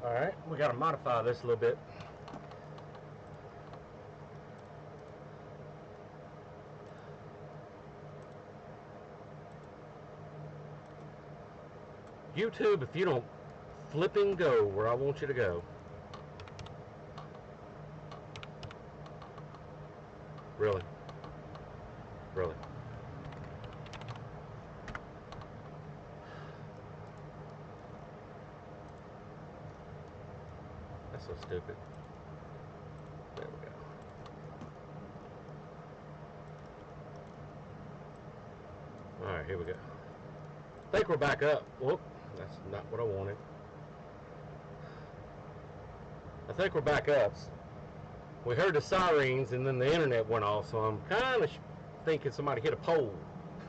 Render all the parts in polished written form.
Alright, we got to modify this a little bit. YouTube, if you don't flipping go where I want you to go. Really? Really? That's so stupid. There we go. Alright, here we go. I think we're back up. Whoop, that's not what I wanted. I think we're back up. We heard the sirens and then the internet went off, so I'm kind of thinking somebody hit a pole.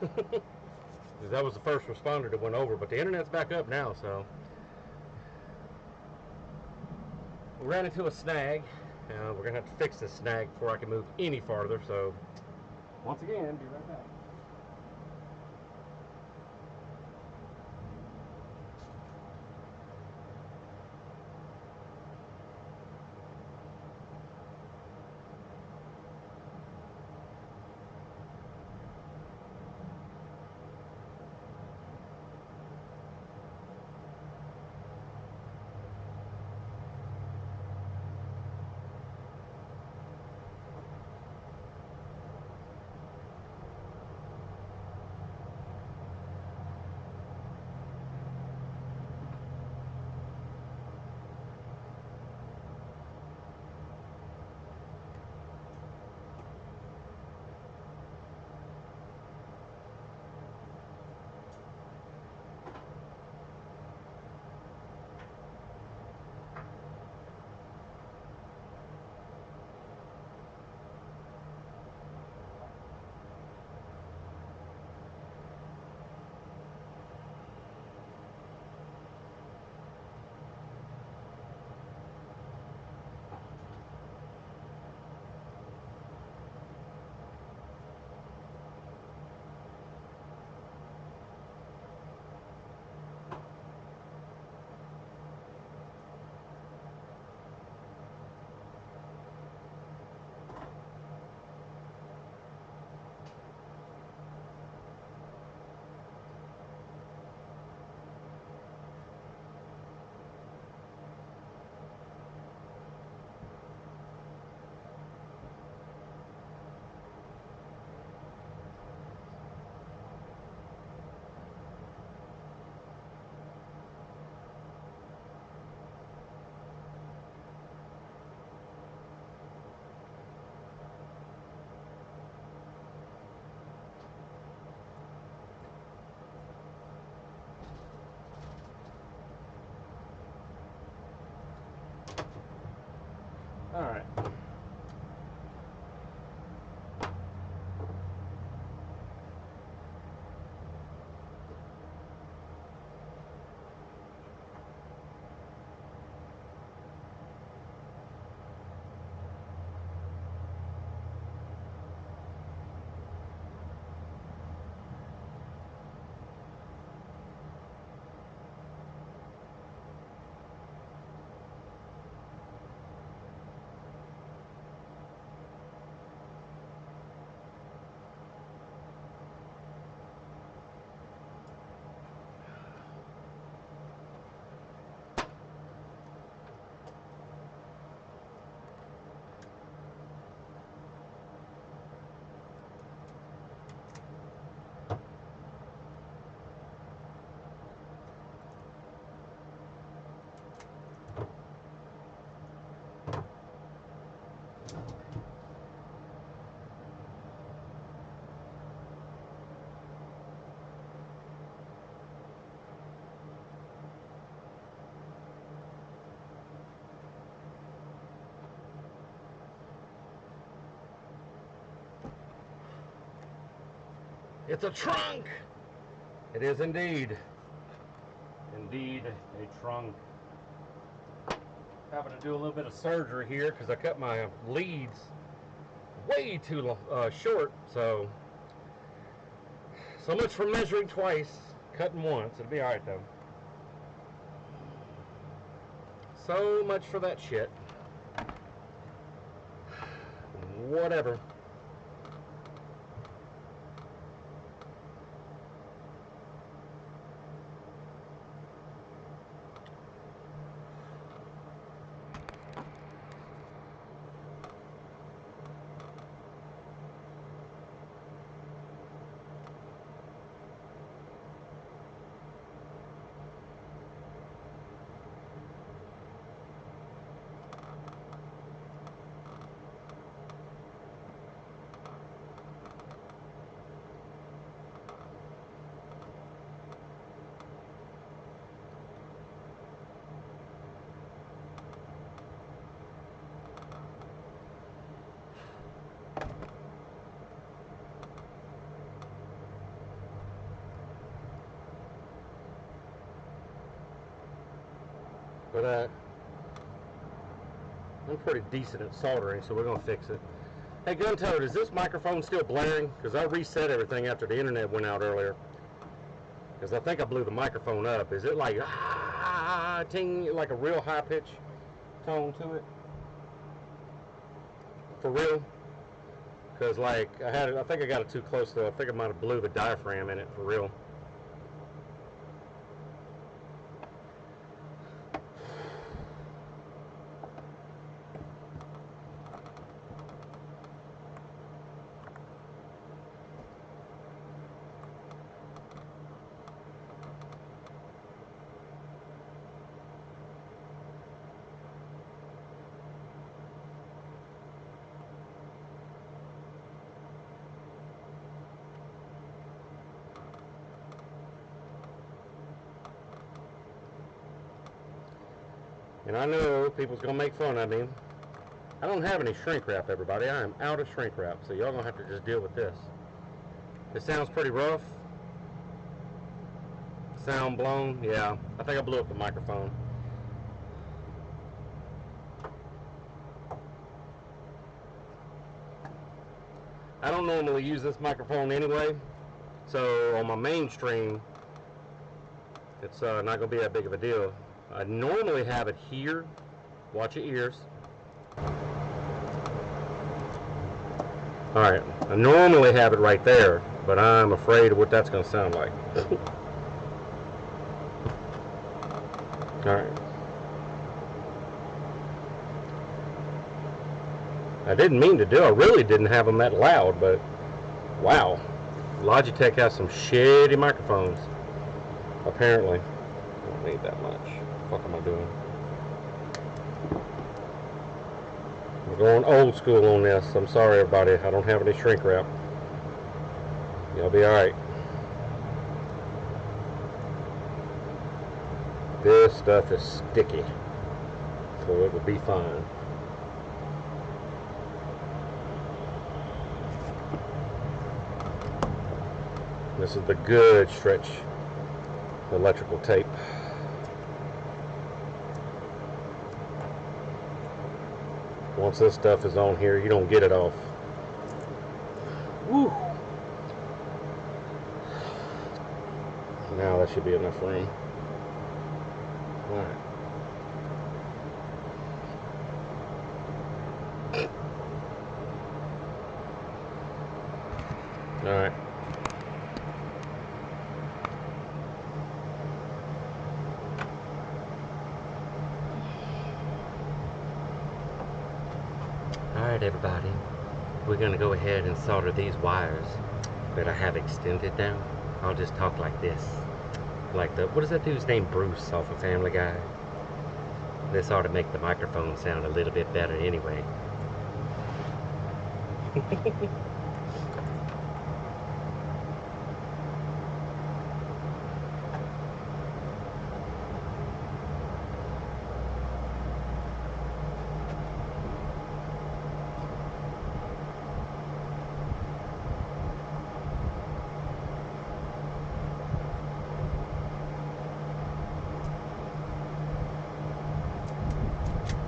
Because that was the first responder that went over, but the internet's back up now, so. We ran into a snag. We're going to have to fix this snag before I can move any farther, so once again, be right back. All right. It's a trunk! It is indeed. Indeed, a trunk. Having to do a little bit of surgery here because I cut my leads way too short. So much for measuring twice, cutting once. It'll be alright though. So much for that shit. Whatever. But I'm pretty decent at soldering, so we're gonna fix it. Hey, Gun Toad, is this microphone still blaring? Because I reset everything after the internet went out earlier. Because I think I blew the microphone up. Is it like ting, like a real high pitch tone to it? For real? Because like I think I got it too close though. I think I might have blew the diaphragm in it for real. And I know people's gonna make fun of me. I don't have any shrink wrap, everybody. I am out of shrink wrap, so y'all gonna have to just deal with this. It sounds pretty rough. Sound blown, yeah. I think I blew up the microphone. I don't normally use this microphone anyway, so on my main stream, it's not gonna be that big of a deal. I normally have it here. Watch your ears. Alright, I normally have it right there, but I'm afraid of what that's going to sound like. Alright. I didn't mean to do it. I really didn't have them that loud, but wow. Logitech has some shitty microphones. Apparently. I don't need that much. What the fuck am I doing? We're going old school on this. I'm sorry, everybody. I don't have any shrink wrap. You'll be alright. This stuff is sticky, so it will be fine. This is the good stretch electrical tape. Once this stuff is on here, you don't get it off. Woo! Now that should be enough room. Alright. Alright. Alright, everybody. We're going to go ahead and solder these wires that I have extended now. I'll just talk like this. Like the, what is that dude's name? Bruce off of Family Guy. This ought to make the microphone sound a little bit better anyway.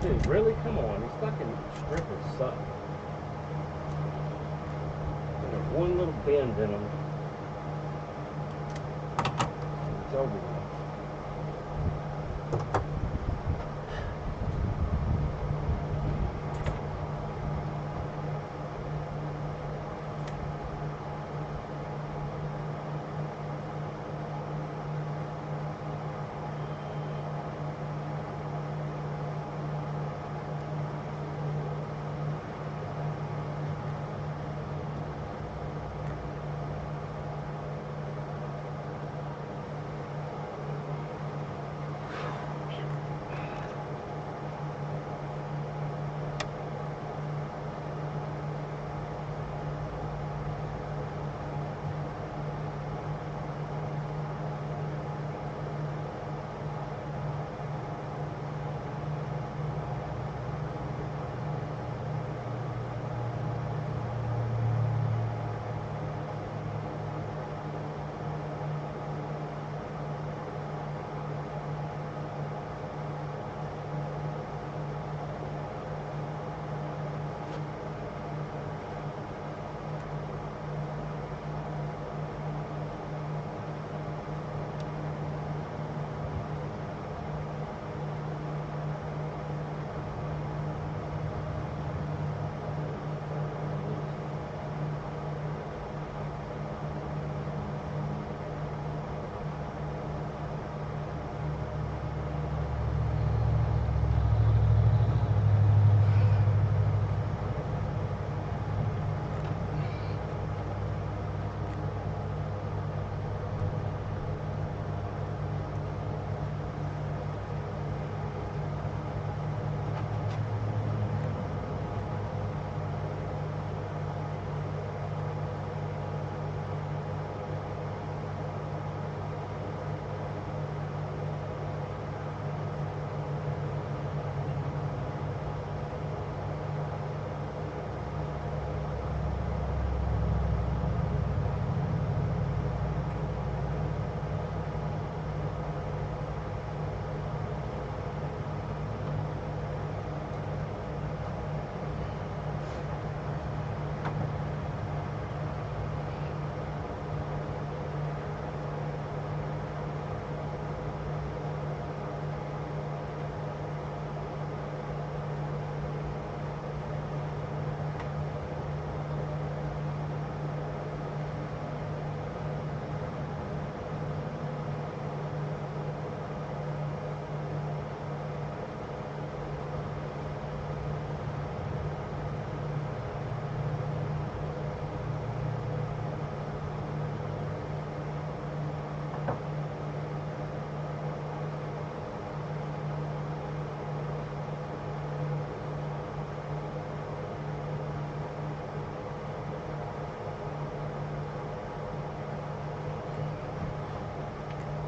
Dude, really? Come on. These fucking strippers suck. There's one little bend in them. It's over with.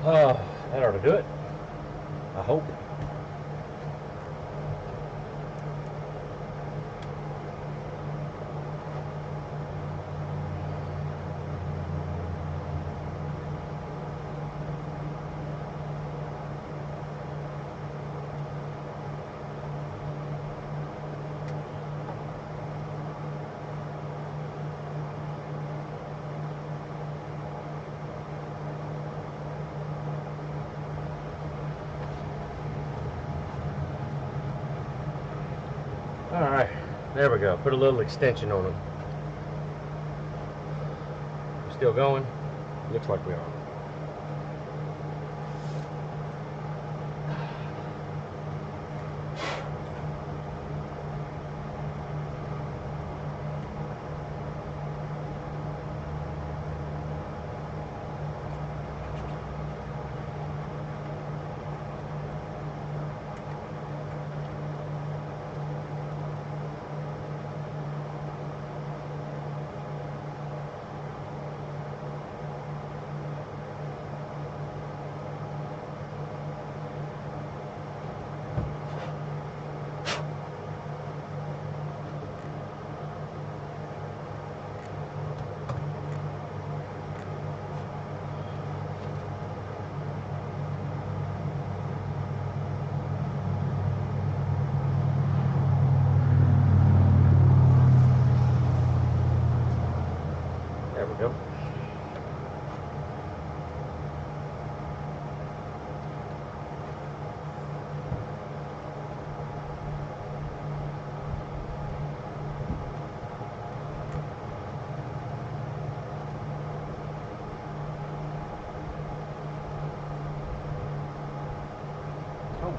That ought to do it. I hope. Alright, there we go. Put a little extension on them. We're still going? Looks like we are. There we go. Oh.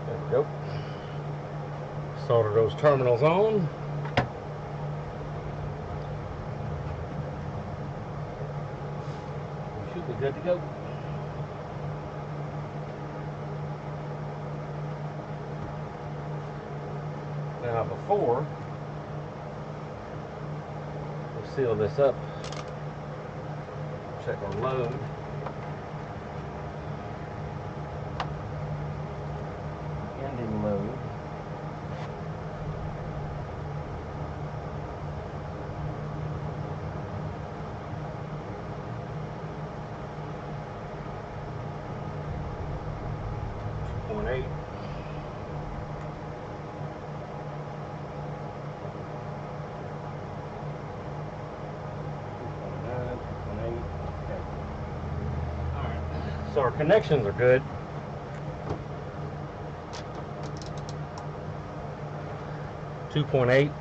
There we go. Solder those terminals on. Should be good to go. Now before we seal this up, check our load. Ending load. .8. So our connections are good. .8.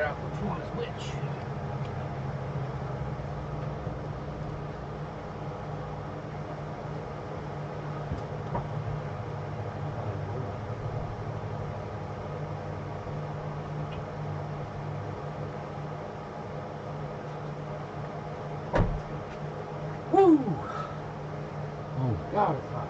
figure out which one is which. Woo! Oh God, it's hot.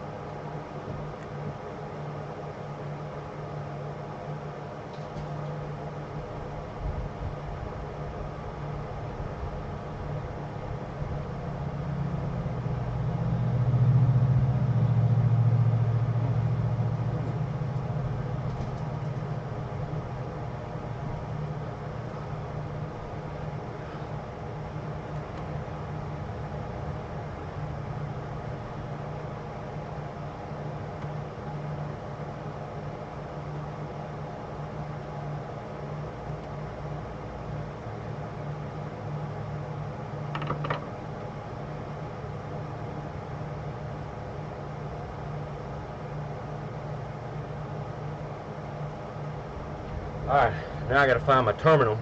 Alright, now I gotta find my terminal,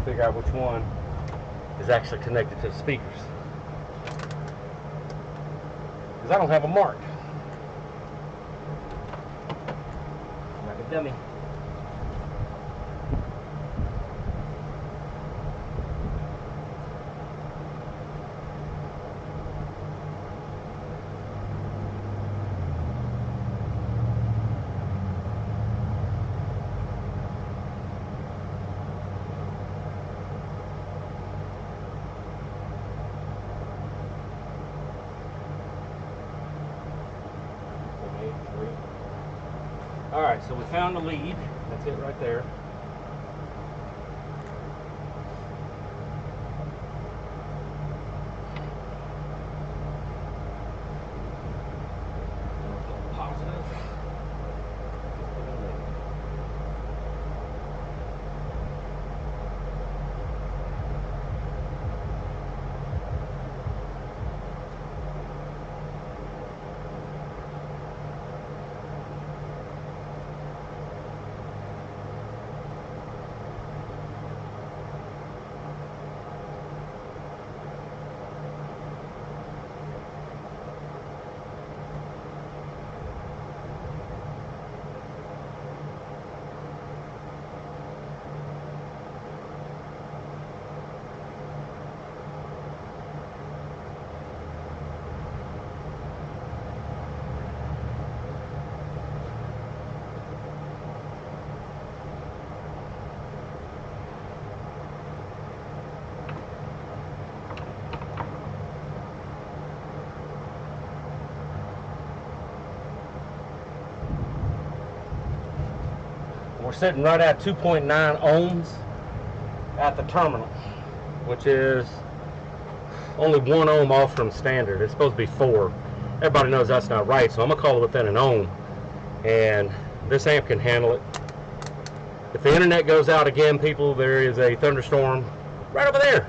figure out which one is actually connected to the speakers. Because I don't have a mark. Like a dummy. Alright, so we found the lead. That's it right there. Positive. We're sitting right at 2.9 ohms at the terminal, which is only 1 ohm off from standard. It's supposed to be 4. Everybody knows that's not right, so I'm gonna call it within an ohm, and this amp can handle it. If the internet goes out again, people, there is a thunderstorm right over there.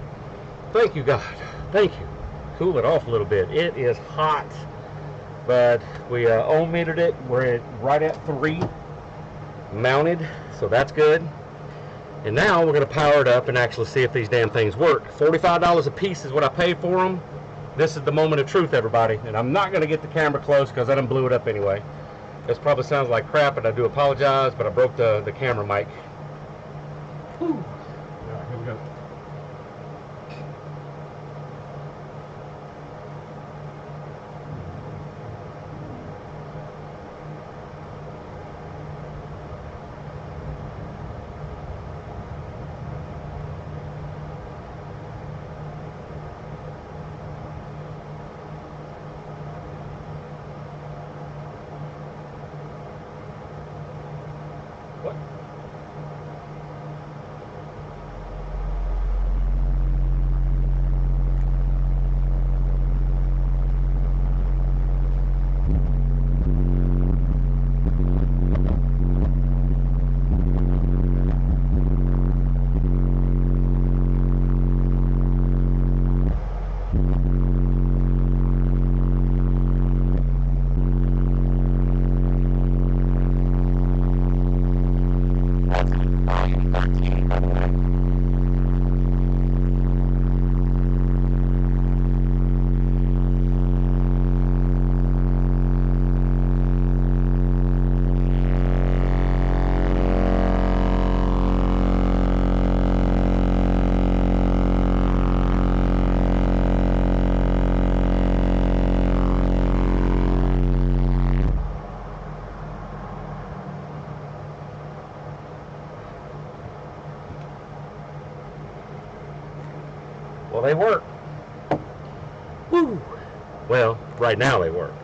Thank you, God. Thank you. Cool it off a little bit. It is hot, but we ohm metered it. We're right at 3 mounted, so that's good. And now we're going to power it up and actually see if these damn things work. $45 a piece is what I paid for them. This is the moment of truth, everybody, and I'm not going to get the camera close because I done blew it up anyway. This probably sounds like crap, and I do apologize, but I broke the camera mic. Whew. All right, here we go. What? they work. Woo! Well, right now they work.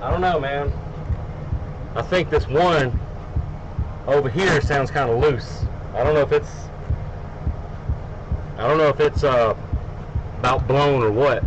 I don't know, man. I think this one over here sounds kind of loose. I don't know if it's about blown or what.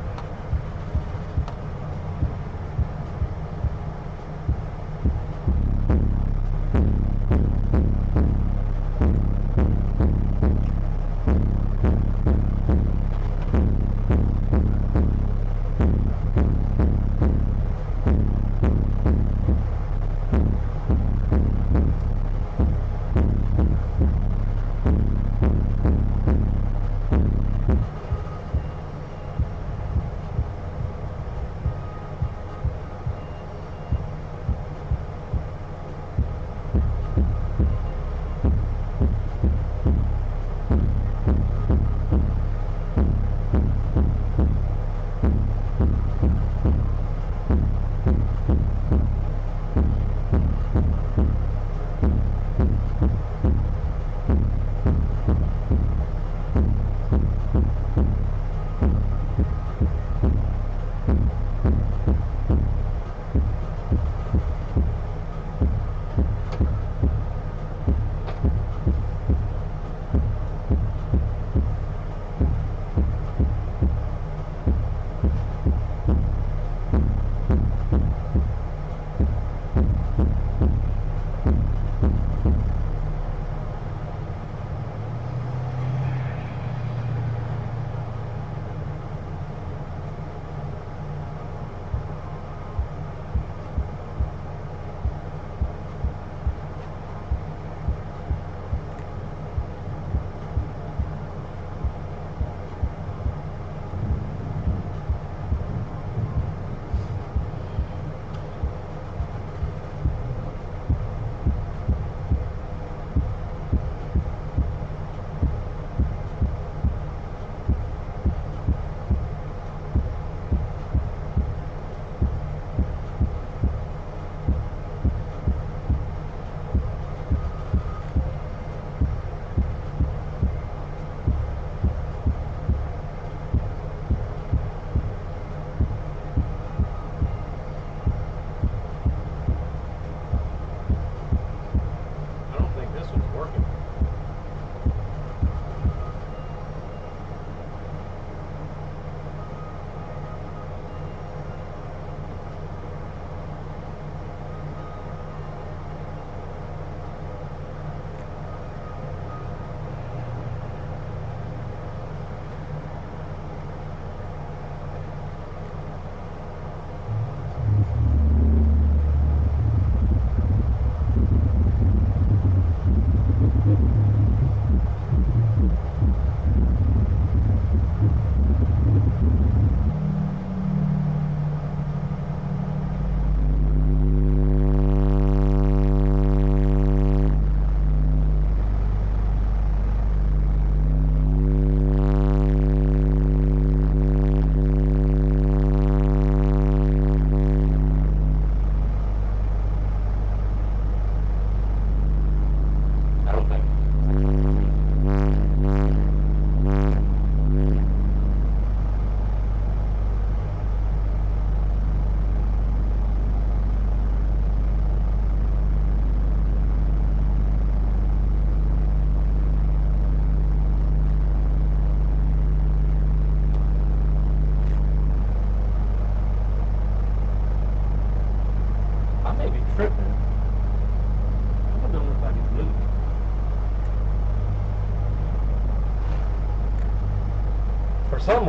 some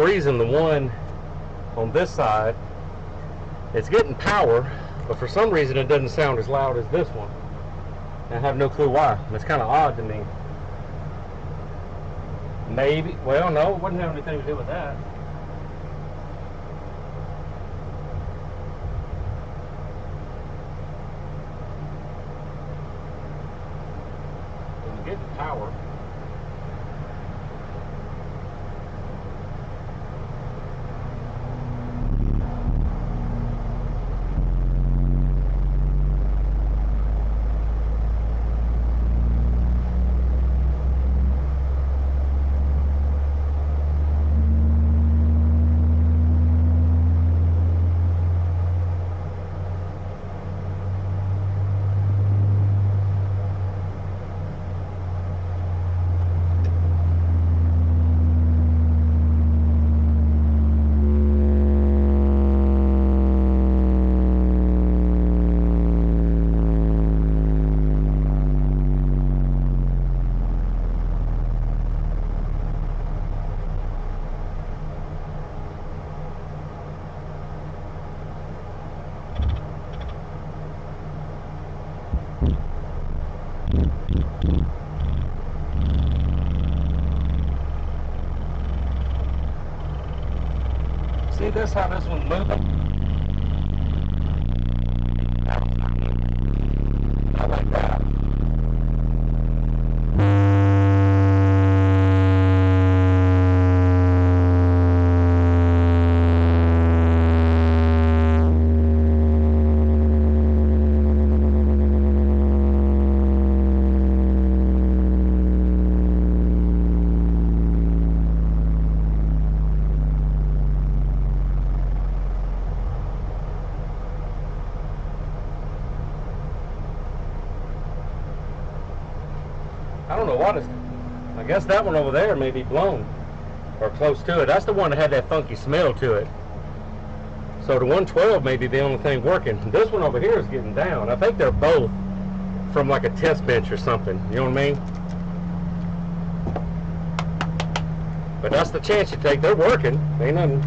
reason the one on this side, it's getting power, but for some reason it doesn't sound as loud as this one. And I have no clue why. It's kind of odd to me. Maybe, well, no, it wouldn't have anything to do with that. It's getting power. See this, how this one's moving? I like that. I don't know what it's, I guess that one over there may be blown or close to it. That's the one that had that funky smell to it. So the 112 may be the only thing working. This one over here is getting down. I think they're both from like a test bench or something. You know what I mean? But that's the chance you take. They're working. Ain't nothing.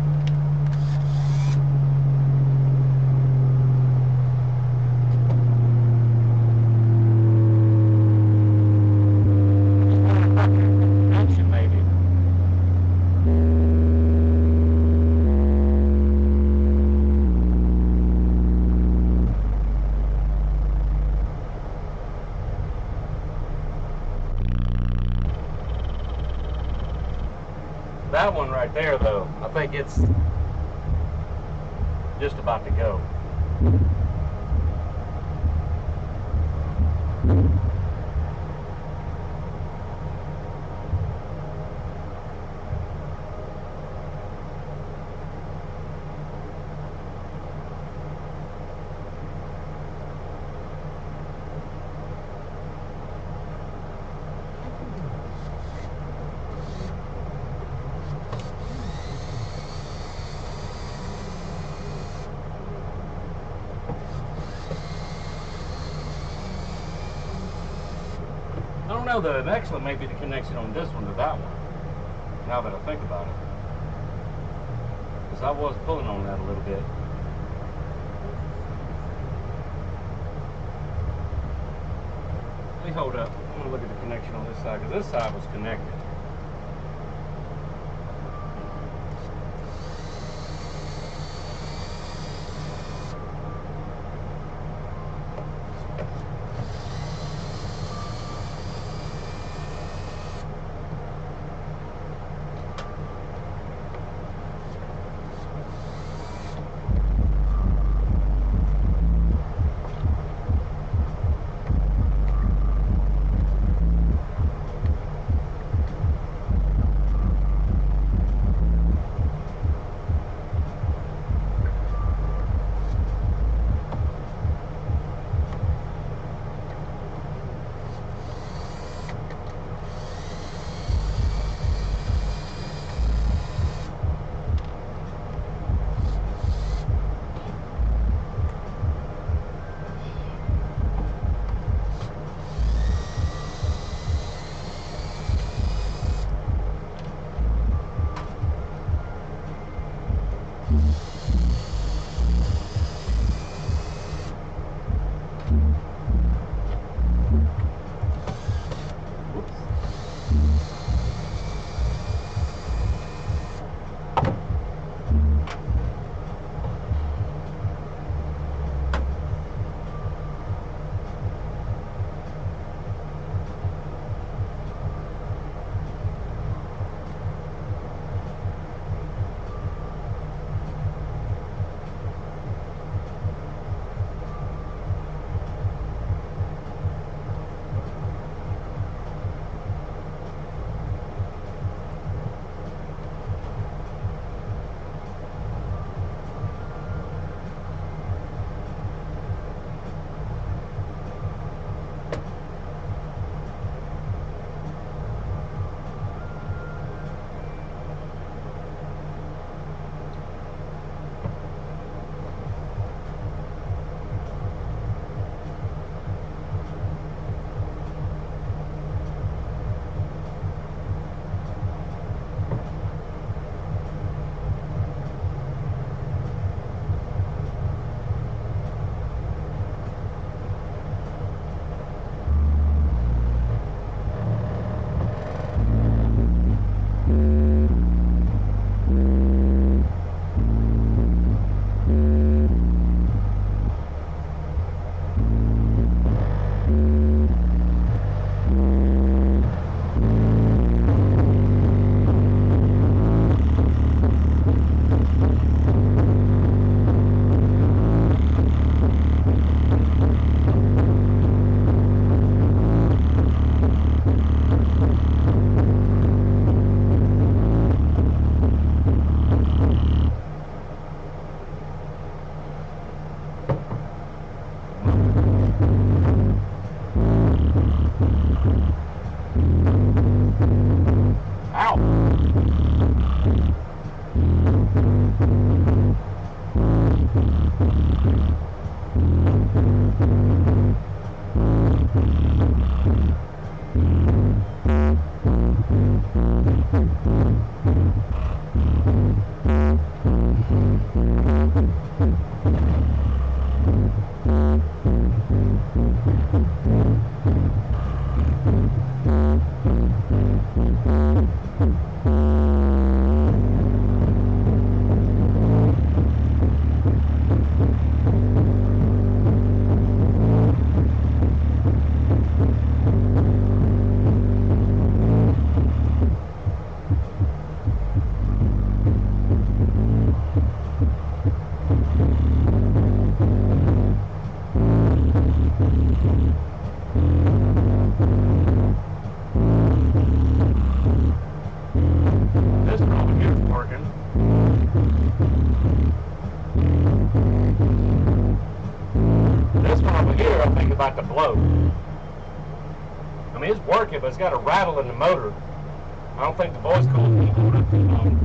That one right there, though, I think it's just about to go. I don't know, the next one may be the connection on this one to that one, now that I think about it. Because I was pulling on that a little bit. Let me hold up. I'm going to look at the connection on this side, because this side was connected. About to blow. I mean, it's working, but it's got a rattle in the motor. I don't think the voice coil is going to hold up too long.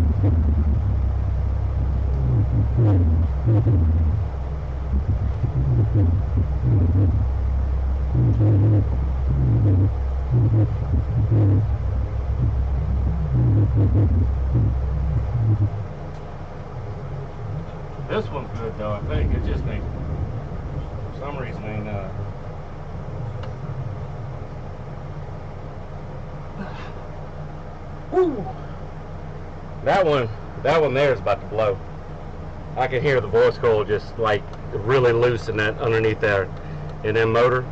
This one's good though, I think. It just ain't, for some reason, ain't Woo. That one there is about to blow. I can hear the voice coil just like really loose in that underneath there in that motor.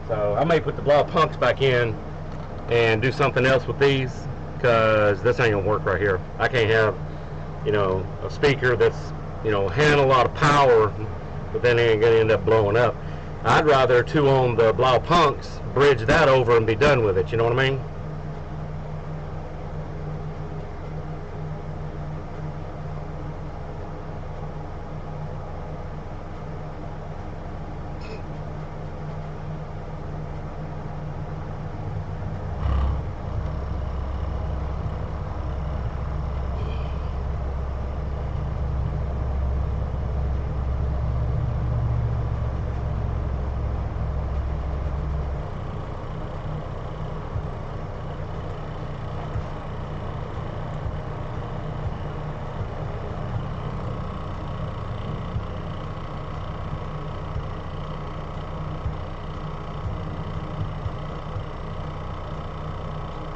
So I may put the blow punks back in and do something else with these, because this ain't gonna work right here. I can't have, you know, a speaker that's, you know, handle a lot of power, but then it ain't gonna end up blowing up. I'd rather two on the blow punks, bridge that over and be done with it, you know what I mean?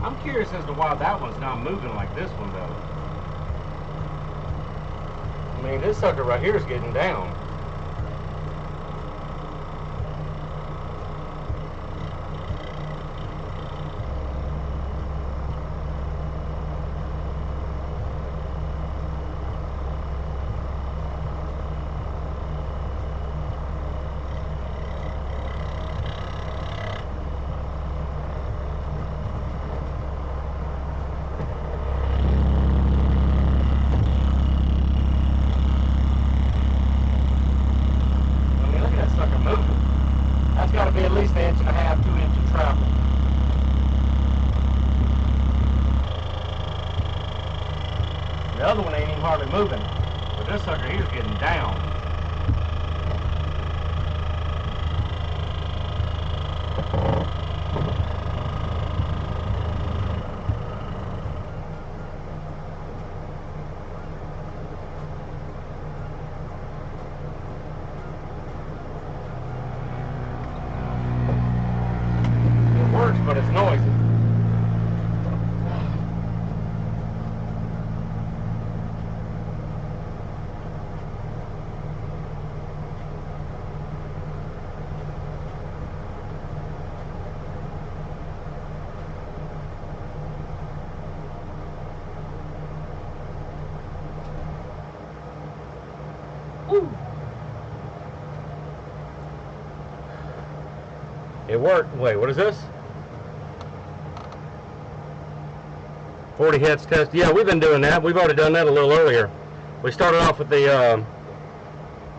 I'm curious as to why that one's not moving like this one though. I mean, this sucker right here is getting down. At least an inch and a half, 2 inches of travel. The other one ain't even hardly moving, but this sucker here's getting down. But it's noisy. Woo. It worked. Wait, what is this? 40 heads test. Yeah, we've been doing that. We've already done that a little earlier. We started off with the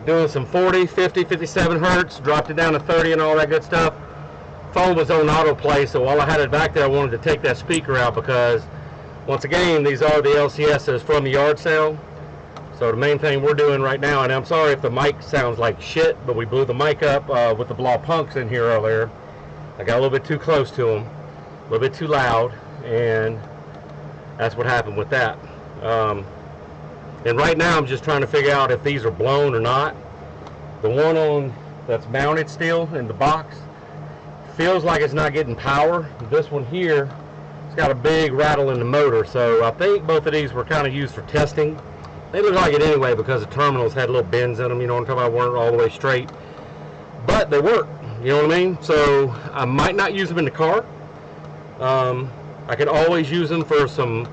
doing some 40, 50, 57 hertz, dropped it down to 30 and all that good stuff. Phone was on autoplay, so while I had it back there, I wanted to take that speaker out because Once again, these are the LCSs from the yard sale. So the main thing we're doing right now, and I'm sorry if the mic sounds like shit, but we blew the mic up with the blow punks in here earlier. I got a little bit too close to them, a little bit too loud, and that's what happened with that. And right now I'm just trying to figure out if these are blown or not. The one on that's mounted still in the box feels like it's not getting power. This one here, it's got a big rattle in the motor, so I think both of these were kind of used for testing. They look like it anyway because the terminals had little bends in them, you know what I'm talking about, weren't all the way straight. But they work, you know what I mean? So I might not use them in the car. I could always use them for some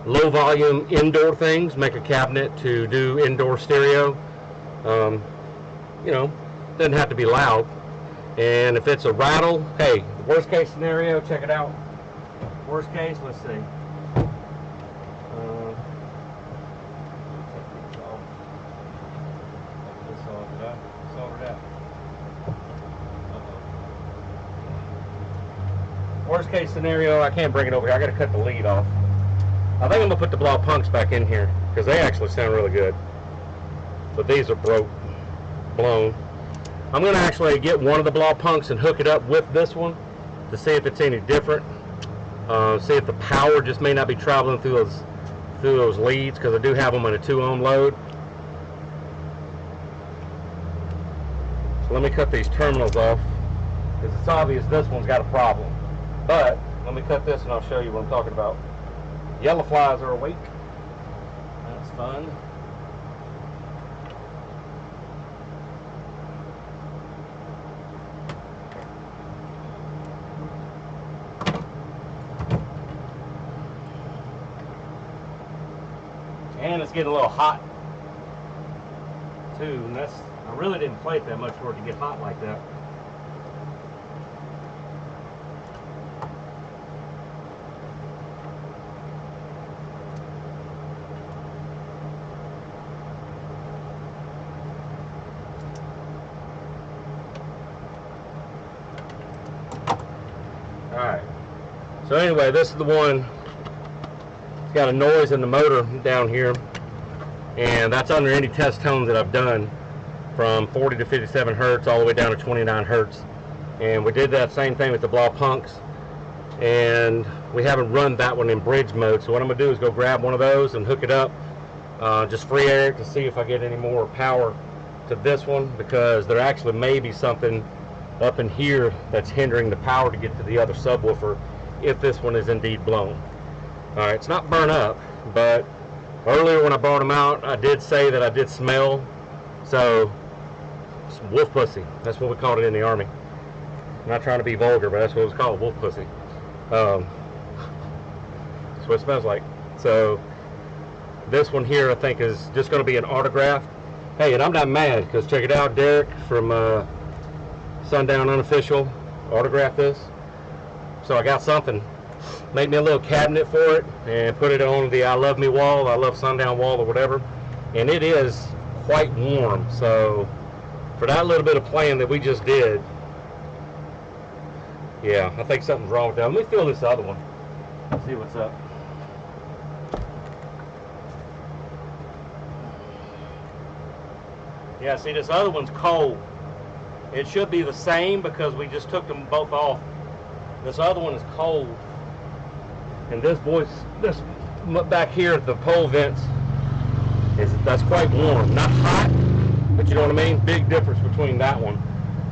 low volume indoor things, make a cabinet to do indoor stereo. You know, doesn't have to be loud. And if it's a rattle, hey, worst case scenario, check it out. Worst case, let's see. Worst case scenario, I can't bring it over here. I got to cut the lead off. I think I'm gonna put the blow punks back in here because they actually sound really good. But these are blown. I'm gonna actually get one of the blow punks and hook it up with this one to see if it's any different. See if the power just may not be traveling through those leads, because I do have them on a 2 ohm load. So let me cut these terminals off because it's obvious this one's got a problem. But let me cut this and I'll show you what I'm talking about. Yellow flies are awake. That's fun. And it's getting a little hot too, and I really didn't play it that much for it to get hot like that. Alright, so anyway, this is the one. It's got a noise in the motor down here, and that's under any test tones that I've done, from 40 to 57 hertz all the way down to 29 hertz. And we did that same thing with the blow punks, and we haven't run that one in bridge mode. So what I'm going to do is go grab one of those and hook it up, just free air it to see if I get any more power to this one, because there actually may be something up in here that's hindering the power to get to the other subwoofer if this one is indeed blown. Alright, it's not burnt up, but earlier when I brought them out, I did say that I did smell, so wolf pussy, that's what we called it in the Army. I'm not trying to be vulgar, but that's what it was called, wolf pussy. That's what it smells like. So this one here I think is just going to be an autograph. Hey, and I'm not mad, because check it out, Derek from Sundown Unofficial autographed this. So I got something. Made me a little cabinet for it and put it on the I Love Me wall, I Love Sundown wall, or whatever. And it is quite warm. So for that little bit of playing that we just did, yeah, I think something's wrong with that. Let me feel this other one. See what's up. Yeah, see, this other one's cold. It should be the same because we just took them both off. This other one is cold. And this back here, the pole vents, that's quite warm. Not hot, but you know what I mean? Big difference between that one.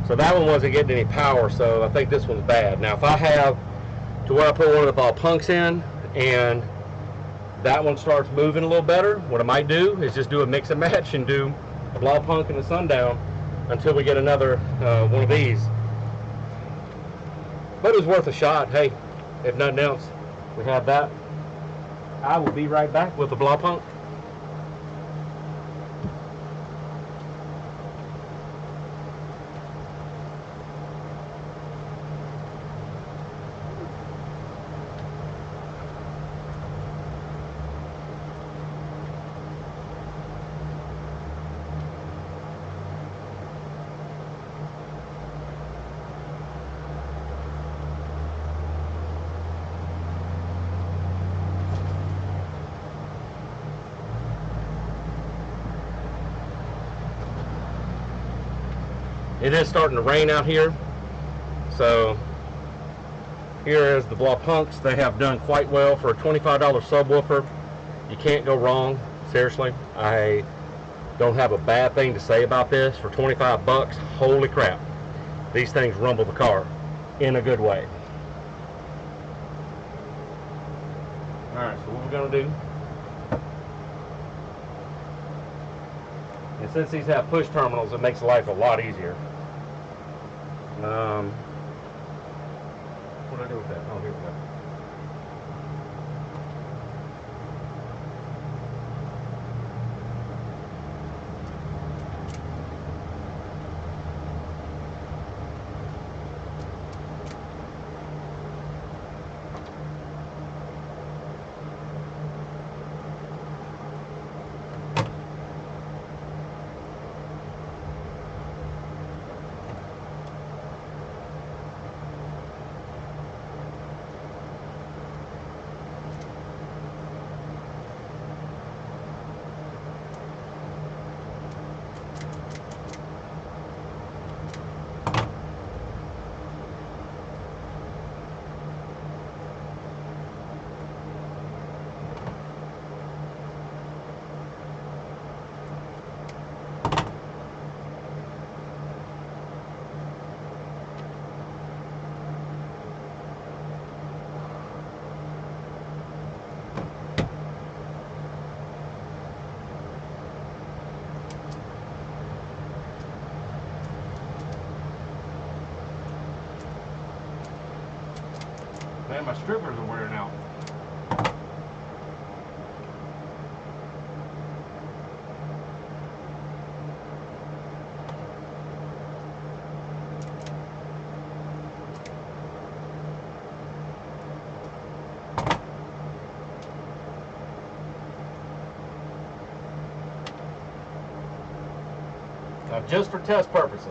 So that one wasn't getting any power, so I think this one's bad. Now if I have to where I put one of the ball punks in and that one starts moving a little better, what I might do is just do a mix and match and do a blow punk and a Sundown until we get another one of these. But it was worth a shot. Hey, if nothing else, we have that. I will be right back with the blow punk. It is starting to rain out here, so here is the Blah Punks. They have done quite well for a $25 subwoofer. You can't go wrong. Seriously, I don't have a bad thing to say about this. For 25 bucks, holy crap, these things rumble the car in a good way. Alright, so what we're going to do, and since these have push terminals, it makes life a lot easier. What did I do with that? Oh, here we go. Man, my strippers are wearing out. Now, just for test purposes,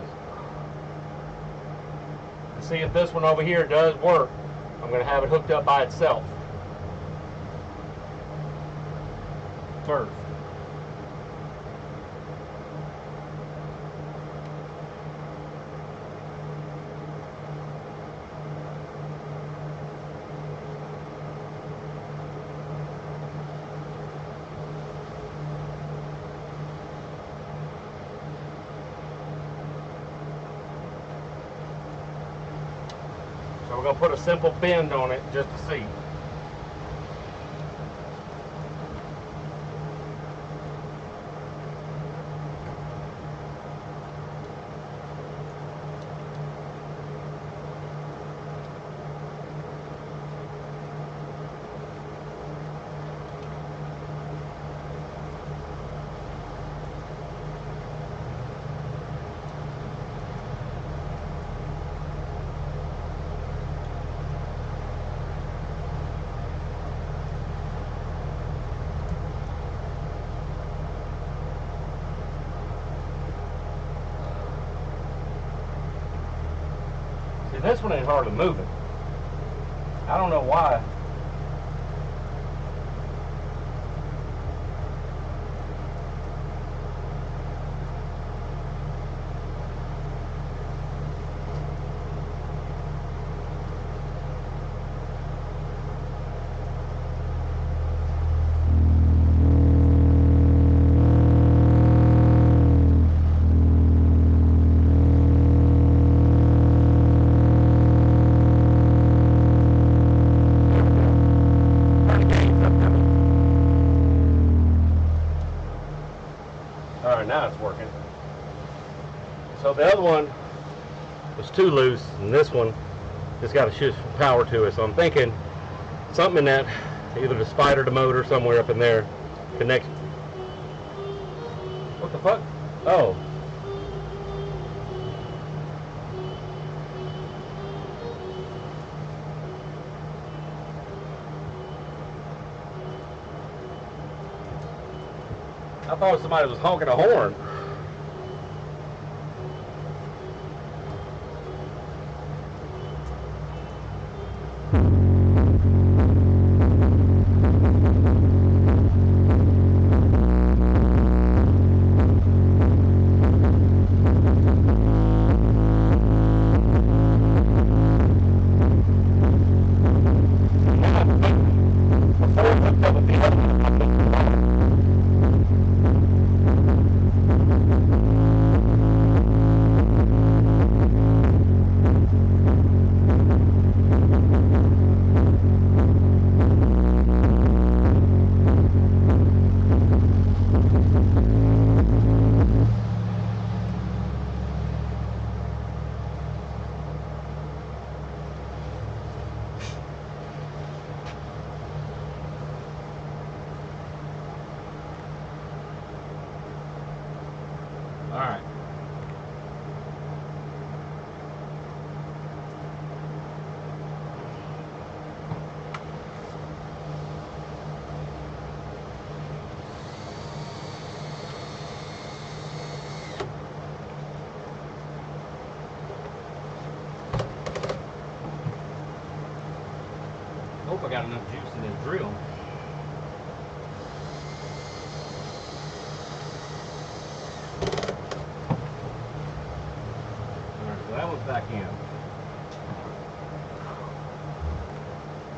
to see if this one over here does work, I'm going to have it hooked up by itself first. So we're going to put a simple bend on it just to see. This one ain't hardly moving. I don't know why. Alright, now it's working. So the other one was too loose, and this one just got a shift power to it. So I'm thinking something in that, either the spider, the motor, somewhere up in there, connects. What the fuck? Oh. I thought somebody was honking a horn. All right. Hope I got enough juice in this drill. Alright, so that one's back in.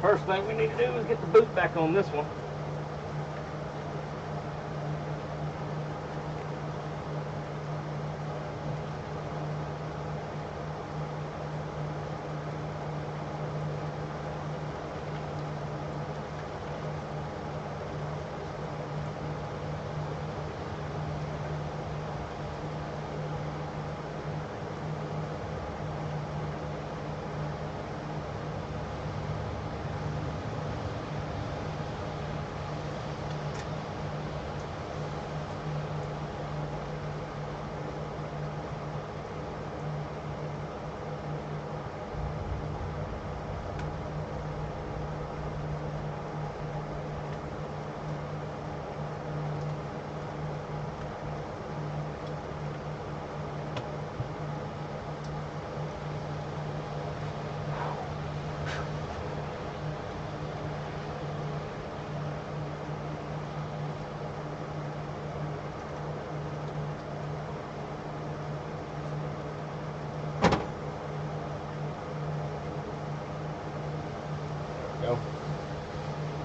First thing we need to do is get the boot back on this one. Go.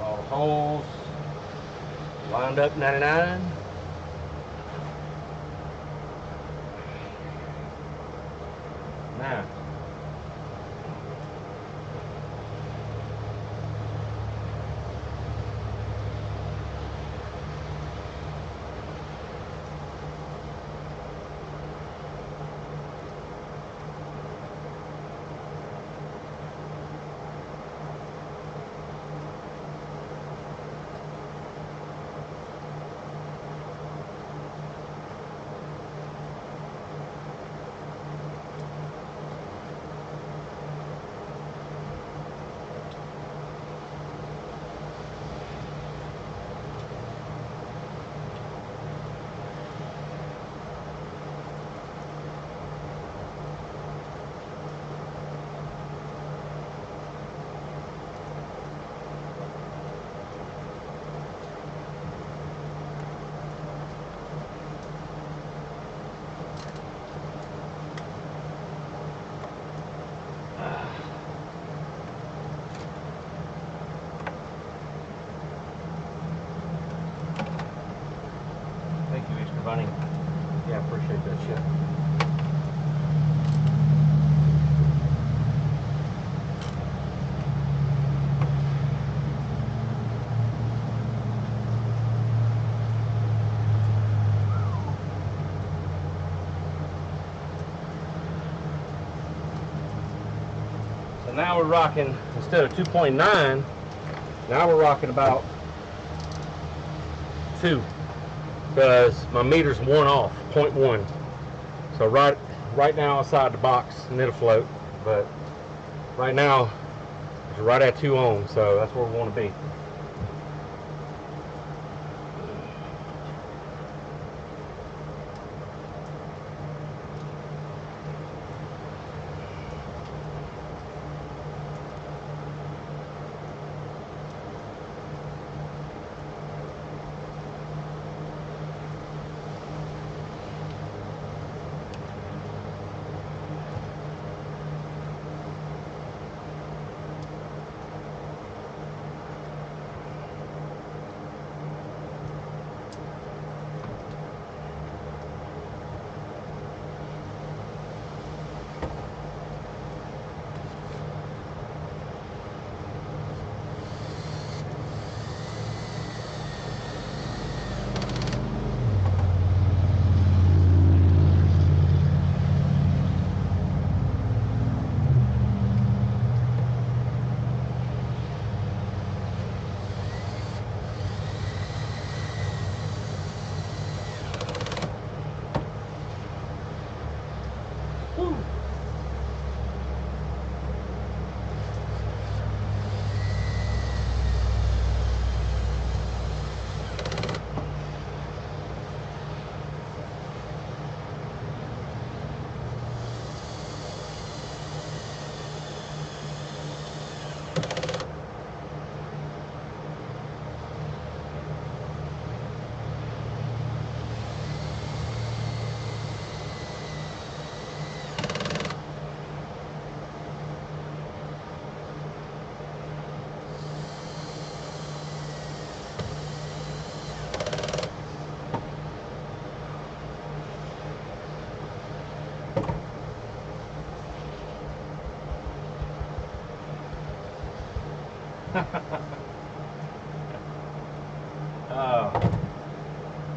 All the holes lined up 99. Now, thank you, Easter Bunny. Yeah, I appreciate that shit. So now we're rocking, instead of 2.9, now we're rocking about 2, because my meter's 1 off, 0.1. So right now outside the box and it'll float, but right now it's right at 2 ohms, so that's where we want to be.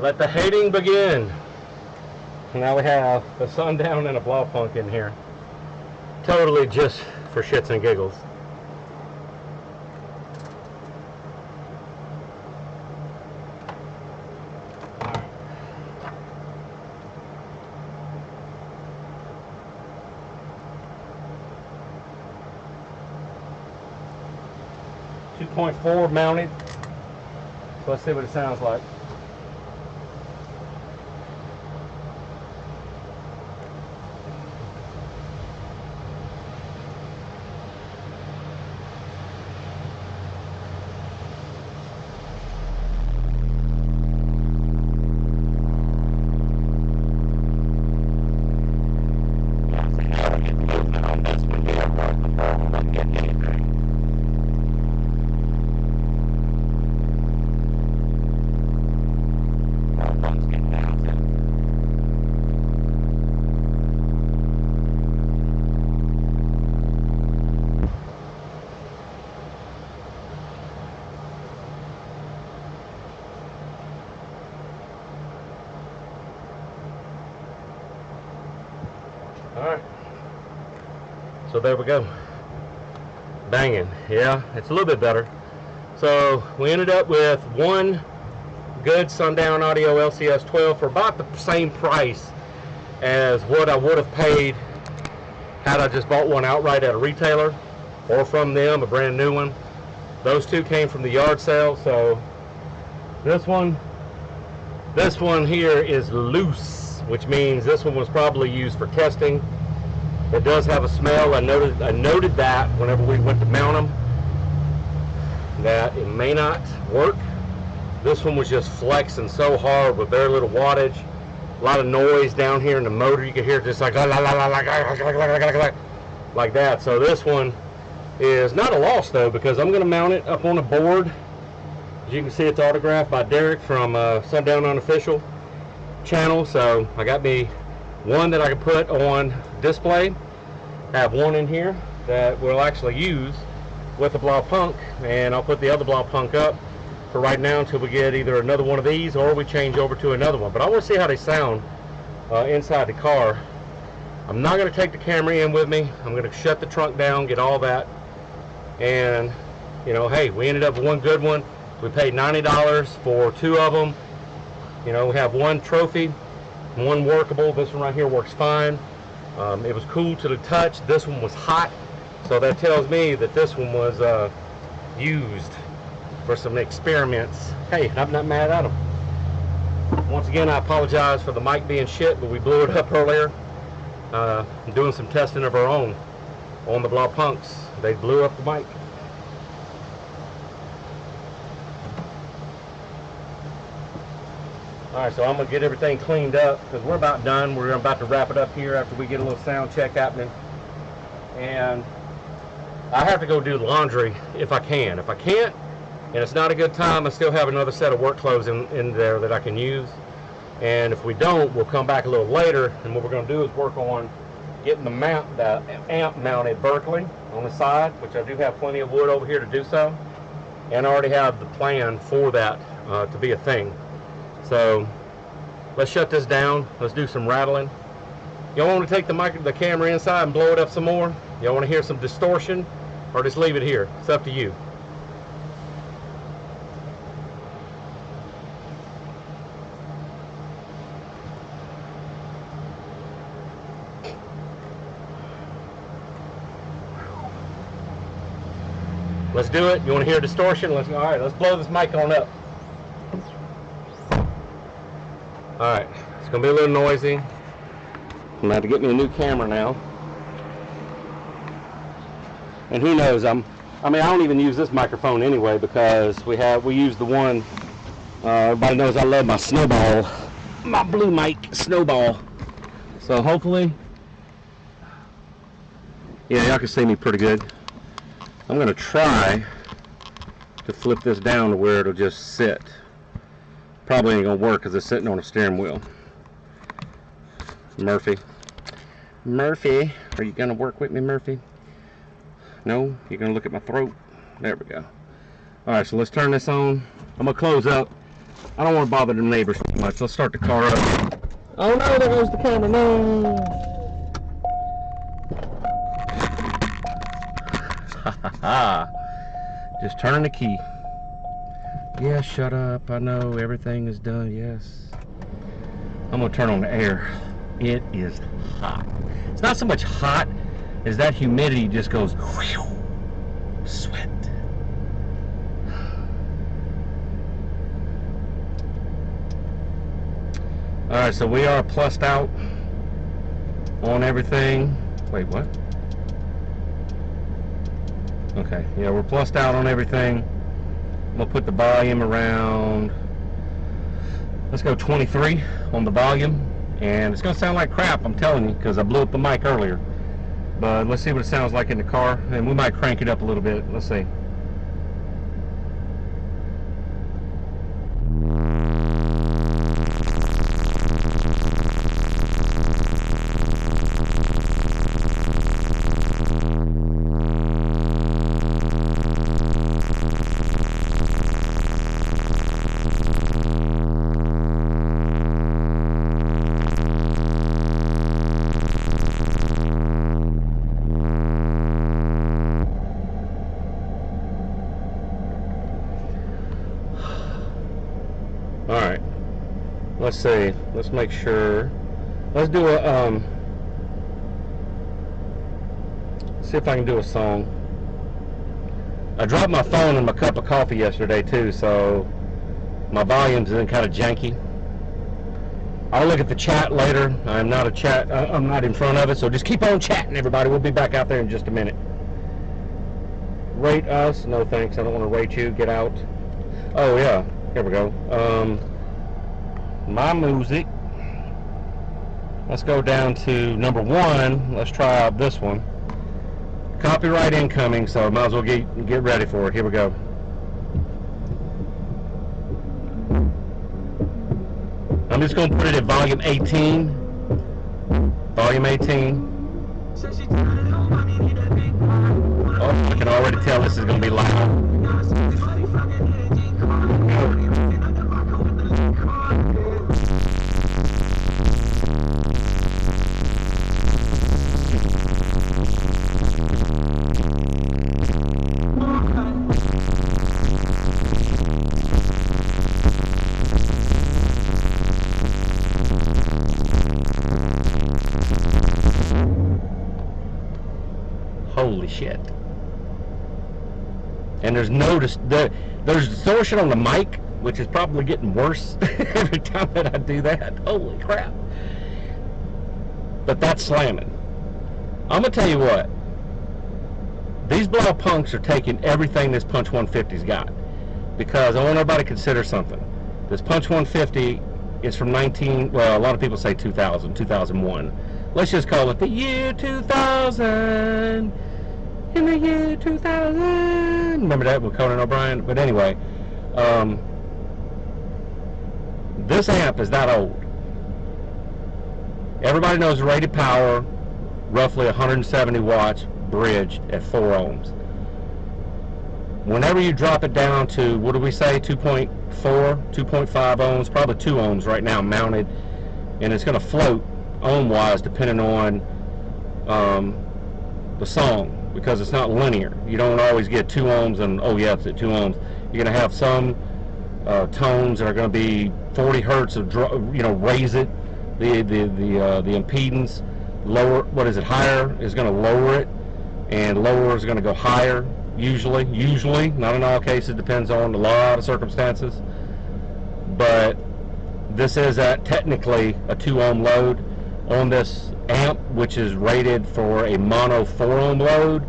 Let the hating begin. Now we have a Sundown and a Blah Punk in here. Totally just for shits and giggles. .4 mounted. So let's see what it sounds like. Alright, so there we go. Banging. Yeah, it's a little bit better. So we ended up with one good Sundown Audio LCS 12 for about the same price as what I would have paid had I just bought one outright at a retailer or from them, a brand new one. Those two came from the yard sale. So this one here is loose, which means this one was probably used for testing. It does have a smell. I noted that whenever we went to mount them, that it may not work. This one was just flexing so hard with very little wattage, a lot of noise down here in the motor. You could hear just like that. So this one is not a loss though, because I'm going to mount it up on a board. As you can see, it's autographed by Derek from Sundown Unofficial channel. So I got me one that I can put on display. I have one in here that we'll actually use with the Blah Punk, and I'll put the other Blah Punk up for right now until we get either another one of these or we change over to another one. But I want to see how they sound inside the car. I'm not going to take the camera in with me. I'm going to shut the trunk down, get all that, and you know, hey, we ended up with one good one. We paid $90 for two of them. You know, we have one trophy, one workable. This one right here works fine. It was cool to the touch. This one was hot, so that tells me that this one was used for some experiments. Hey, I'm not mad at them. Once again, I apologize for the mic being shit, but we blew it up earlier. Doing some testing of our own on the Blah Punks. They blew up the mic. Alright, so I'm going to get everything cleaned up because we're about done. We're about to wrap it up here after we get a little sound check happening. And I have to go do laundry if I can. If I can't, and it's not a good time, I still have another set of work clothes in there that I can use. And if we don't, we'll come back a little later, and what we're going to do is work on getting the amp mounted vertically on the side, which I do have plenty of wood over here to do so. And I already have the plan for that to be a thing. So let's shut this down. Let's do some rattling. Y'all want to take the camera inside and blow it up some more? Y'all want to hear some distortion, or just leave it here? It's up to you. Let's do it. You want to hear distortion? All right, let's blow this mic on up. All right, it's gonna be a little noisy. I'm gonna have to get me a new camera now. And who knows? I mean, I don't even use this microphone anyway because we use the one. Everybody knows I love my Snowball, my blue mic Snowball. So hopefully, yeah, y'all can see me pretty good. I'm gonna try to flip this down to where it'll just sit. Probably ain't gonna work because it's sitting on a steering wheel. Murphy, are you gonna work with me, Murphy? No, you're gonna look at my throat. There we go. Alright, so let's turn this on. I'm gonna close up. I don't want to bother the neighbors too much. Let's start the car up. Oh no, there goes the camera. No. Ha ha ha. Just turn the key. Yeah, shut up. I know everything is done. Yes. I'm gonna turn on the air. It is hot. It's not so much hot as that humidity just goes whew, sweat. Alright, so we are plussed out on everything. Wait, what? Okay, yeah, we're plussed out on everything. I'm gonna put the volume around, let's go 23 on the volume. And it's gonna sound like crap, I'm telling you, because I blew up the mic earlier. But let's see what it sounds like in the car, and we might crank it up a little bit. Let's see. Alright, let's see, let's make sure, let's do a, see if I can do a song. I dropped my phone in my cup of coffee yesterday too, so my volume's in kind of janky. I'll look at the chat later. I'm not I'm not in front of it, so just keep on chatting, everybody. We'll be back out there in just a minute. Rate us? No thanks, I don't want to rate you, get out. Oh yeah, here we go. My music, let's go down to number 1. Let's try out this one. Copyright incoming, so might as well get ready for it. Here we go. I'm just going to put it at volume 18. Volume 18. Oh, I can already tell this is going to be loud. Holy shit. And there's there's distortion on the mic, which is probably getting worse every time that I do that. Holy crap. But that's slamming. I'm gonna tell you what, these blow punks are taking everything this Punch 150's got, because I want everybody to consider something. This Punch 150 is from well, a lot of people say 2001. Let's just call it the year 2000. In the year 2000. Remember that with Conan O'Brien? But anyway, this amp is that old. Everybody knows rated power, roughly 170 watts, bridged at 4 ohms. Whenever you drop it down to, what do we say, 2.4, 2.5 ohms, probably 2 ohms right now mounted, and it's going to float ohm-wise depending on the song, because it's not linear. You don't always get 2 ohms and, oh yeah, it's at 2 ohms. You're going to have some tones that are going to be 40 hertz of, raise it. The impedance, lower, what is it, higher is going to lower it, and lower is going to go higher, usually, not in all cases, depends on a lot of circumstances. But this is technically a 2 ohm load on this amp, which is rated for a mono 4 ohm load,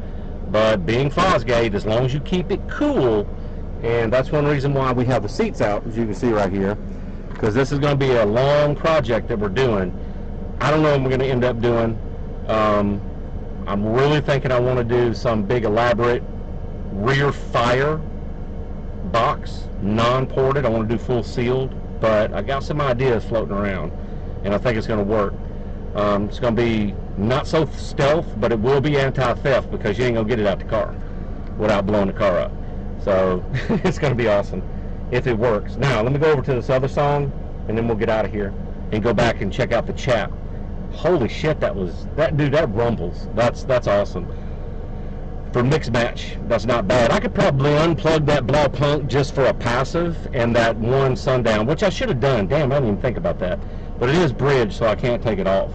but being Fosgate, as long as you keep it cool, and that's one reason why we have the seats out, as you can see right here, because this is going to be a long project that we're doing. I don't know what we're going to end up doing. I'm really thinking I want to do some big elaborate rear fire box, non-ported. I want to do full sealed, but I got some ideas floating around, and I think it's going to work. It's going to be not so stealth, but it will be anti-theft, because you ain't going to get it out the car without blowing the car up. So it's going to be awesome if it works. Now, let me go over to this other song, and then we'll get out of here and go back and check out the chat. Holy shit, that rumbles. That's awesome. For mix match, that's not bad. I could probably unplug that Blau Punk just for a passive and that one Sundown, which I should have done. Damn, I didn't even think about that. But it is bridged, so I can't take it off.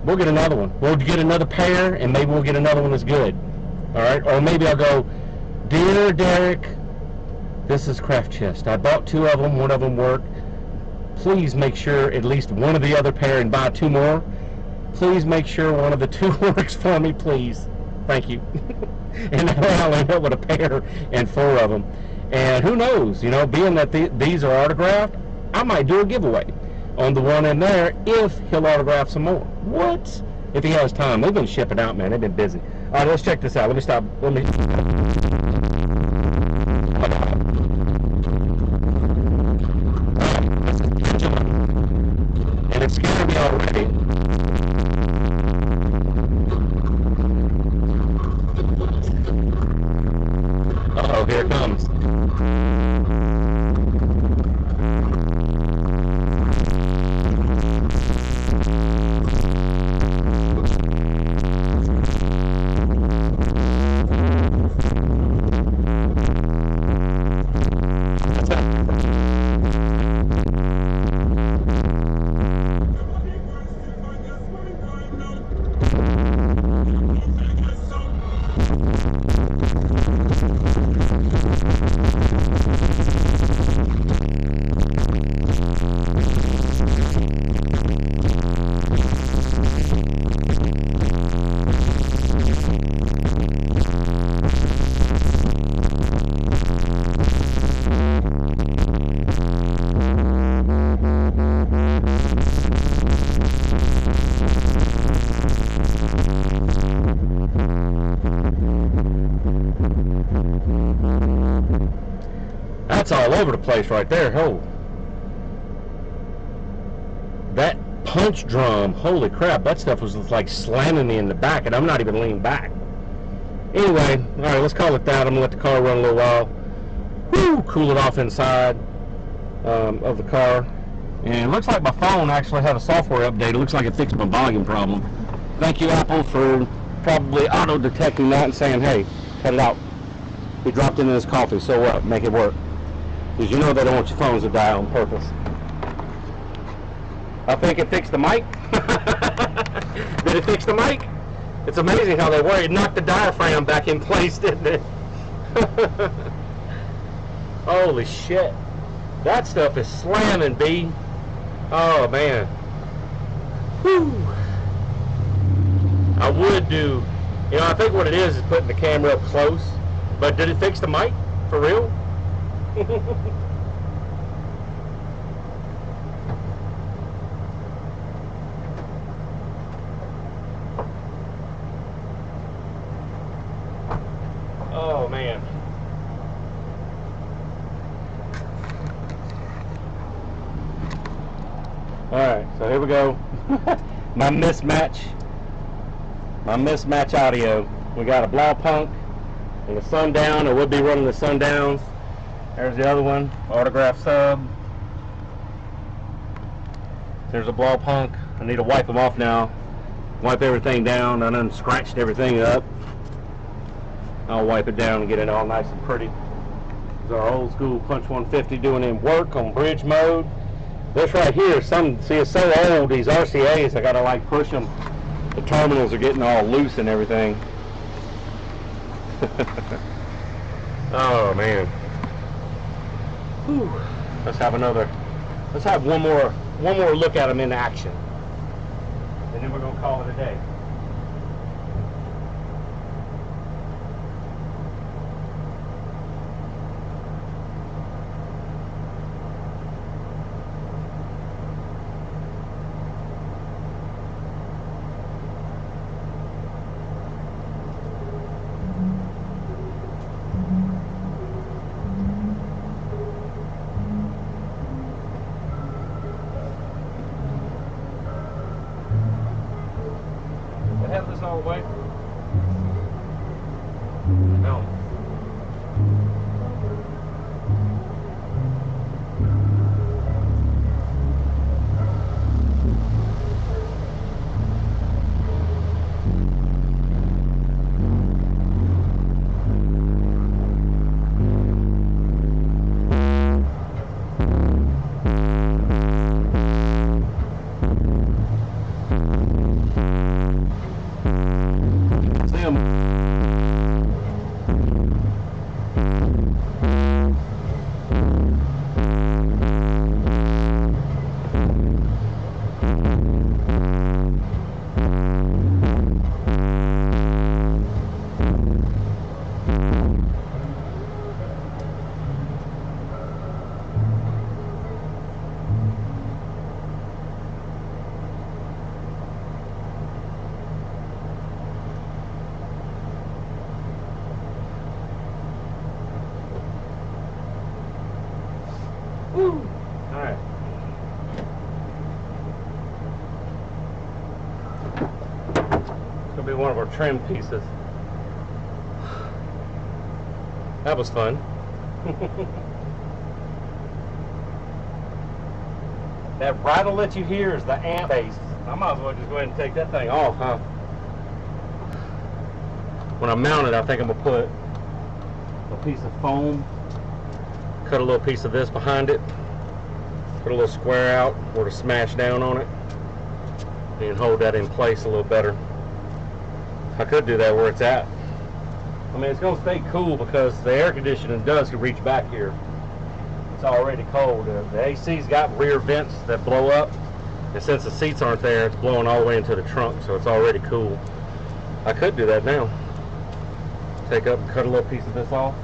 We'll get another one. We'll get another pair, and maybe we'll get another one that's good. All right? Or maybe I'll go, "Dear Derek, this is Craft Chest. I bought 2 of them. One of them worked. Please make sure at least one of the other pair, and buy 2 more. Please make sure one of the 2 works for me, please. Thank you." And now I'll end up with a pair and 4 of them. And who knows, you know, being that these are autographed, I might do a giveaway on the one in there if he'll autograph some more. What? If he has time. They've been shipping out, man. They've been busy. All right, let's check this out. Let me stop. And it's scaring me already. Uh-oh, here it comes. That's all over the place right there. Oh, that punch drum, holy crap, that stuff was like slamming me in the back, and I'm not even leaning back. Anyway, all right, let's call it that. I'm gonna let the car run a little while. Whew, cool it off inside of the car. And it looks like my phone actually had a software update. It looks like it fixed my volume problem. Thank you, Apple, for probably auto-detecting that and saying, hey, cut it out. He dropped into his coffee, so what? Make it work. Because you know they don't want your phones to die on purpose. I think it fixed the mic. Did it fix the mic? It's amazing how they work. It knocked the diaphragm back in place, didn't it? Holy shit. That stuff is slamming, B. Oh, man. Whew. I would do, you know, I think what it is putting the camera up close. But did it fix the mic? For real? Oh, man. Alright, so here we go. My mismatch audio. We got a Blau Punk and a Sundown, or we'll be running the Sundowns. There's the other one, autograph sub. There's a Blau Punk. I need to wipe them off now. Wipe everything down. I done scratched everything up. I'll wipe it down and get it all nice and pretty. This is our old school Punch 150 doing in work on bridge mode. This right here, see, it's so old, these RCAs, I gotta like push them. The terminals are getting all loose and everything. Oh man. Whew. Let's have one more look at them in action. And then we're gonna call it a day. Have this all the way? No. Woo! All right. It's gonna be one of our trim pieces. That was fun. That rattle that you hear is the amp base. I might as well just go ahead and take that thing off, huh? When I mount it, I think I'm gonna put a piece of foam, cut a little piece of this behind it, put a little square out or to smash down on it, and hold that in place a little better. I could do that where it's at. I mean, it's gonna stay cool because the air conditioning does reach back here. It's already cold. The AC's got rear vents that blow up, and since the seats aren't there, it's blowing all the way into the trunk, so it's already cool. I could do that now. Take up and cut a little piece of this off.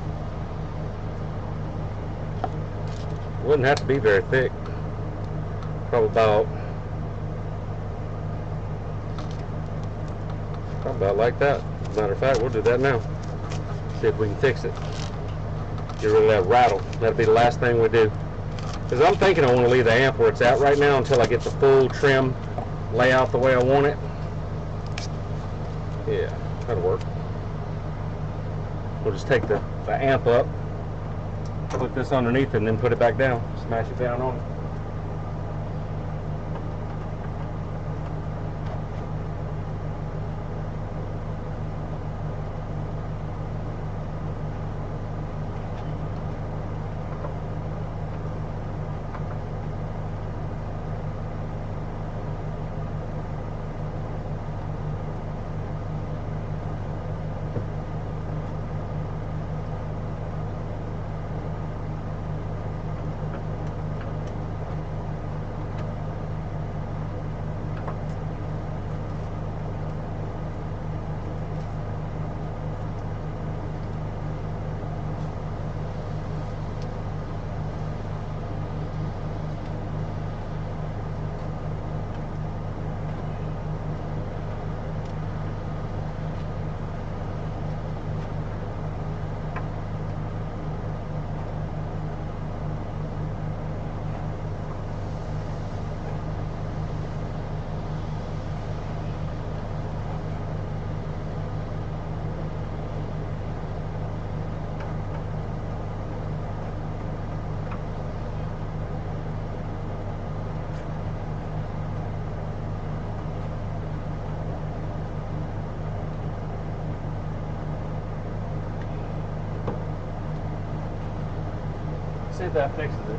Wouldn't have to be very thick. Probably about like that. As a matter of fact, we'll do that now. See if we can fix it. Get rid of that rattle. That'll be the last thing we do. Because I'm thinking I want to leave the amp where it's at right now until I get the full trim layout the way I want it. Yeah, that'll work. We'll just take the amp up, put this underneath it, and then put it back down. Smash it down on it. See if that fixes it.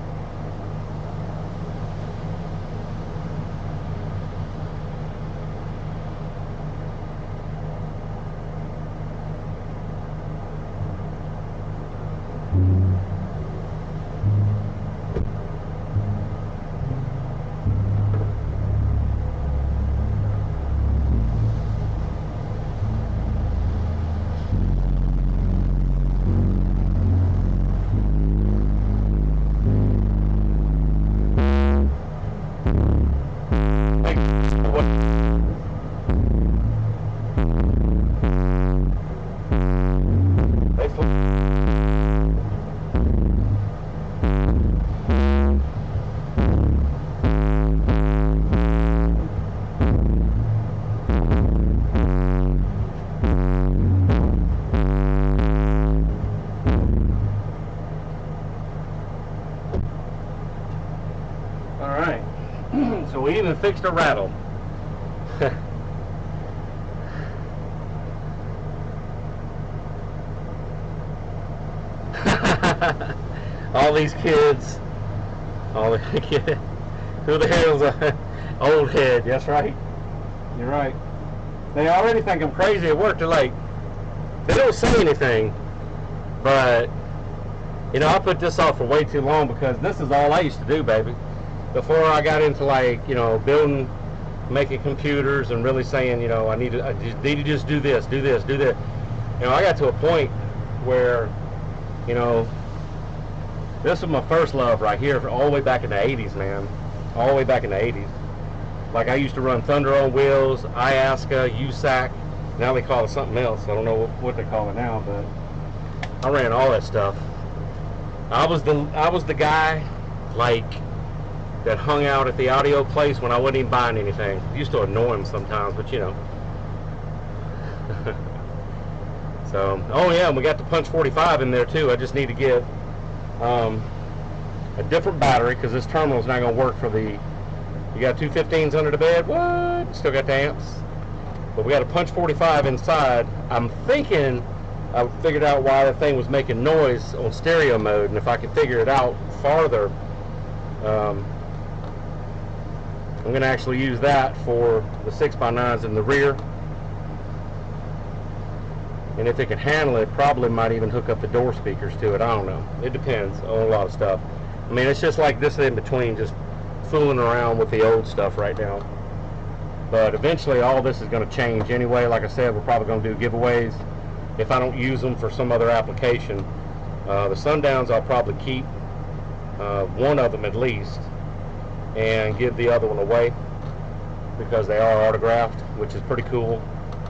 Alright, so we even fixed a rattle. All these kids, who the hell's a old head? That's right. You're right. They already think I'm crazy at work. They're like, they don't say anything, but you know, I put this off for way too long because this is all I used to do, baby. Before I got into, like, you know, building, making computers and really saying, you know, I need to just do this, do this, do that. You know, I got to a point where, you know, this was my first love right here, all the way back in the 80s, man. All the way back in the 80s. Like, I used to run Thunder on Wheels, Iasca, USAC. Now they call it something else. I don't know what they call it now, but I ran all that stuff. I was the guy like that hung out at the audio place when I wasn't even buying anything. It used to annoy him sometimes, but you know. So, oh yeah, and we got the Punch 45 in there too. I just need to get a different battery because this terminal is not going to work for the. You got two 15s under the bed. What? Still got the amps, but we got a Punch 45 inside. I'm thinking I figured out why the thing was making noise on stereo mode, and if I could figure it out farther, I'm going to actually use that for the 6x9s in the rear. And if it can handle it, probably might even hook up the door speakers to it. I don't know. It depends on a lot of stuff. I mean, it's just like this in between, just fooling around with the old stuff right now. But eventually all this is going to change anyway. Like I said, we're probably going to do giveaways if I don't use them for some other application. The Sundowns I'll probably keep, one of them at least, and give the other one away because they are autographed, which is pretty cool.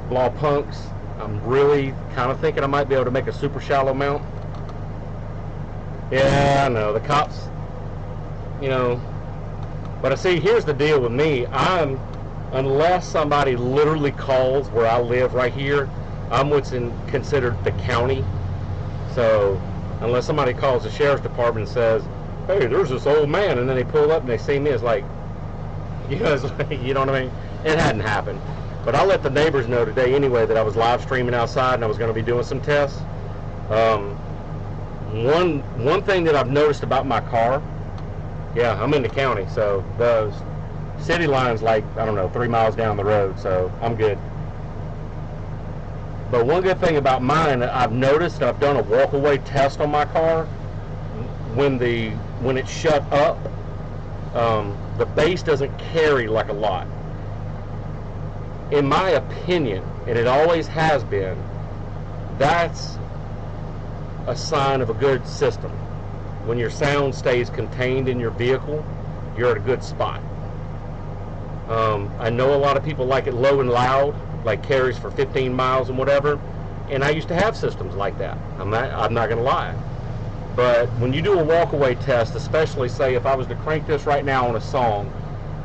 Law Punks, I'm really kind of thinking I might be able to make a super shallow mount. Yeah, I know, the cops, you know. But I see, here's the deal with me. Unless somebody literally calls where I live right here, I'm what's considered the county. So unless somebody calls the sheriff's department and says, hey, there's this old man, and then they pull up and they see me, it's like, you know, you know what I mean? It hadn't happened. But I'll let the neighbors know today anyway that I was live streaming outside and I was going to be doing some tests. One thing that I've noticed about my car, yeah, I'm in the county, so the city line's like, I don't know, 3 miles down the road, so I'm good. But one good thing about mine, I've noticed, I've done a walk-away test on my car. When it's shut up, the bass doesn't carry like a lot. In my opinion, and it always has been, that's a sign of a good system. When your sound stays contained in your vehicle, you're at a good spot. I know a lot of people like it low and loud, like carries for 15 miles and whatever, and I used to have systems like that. I'm not going to lie. But when you do a walk-away test, especially say if I was to crank this right now on a song,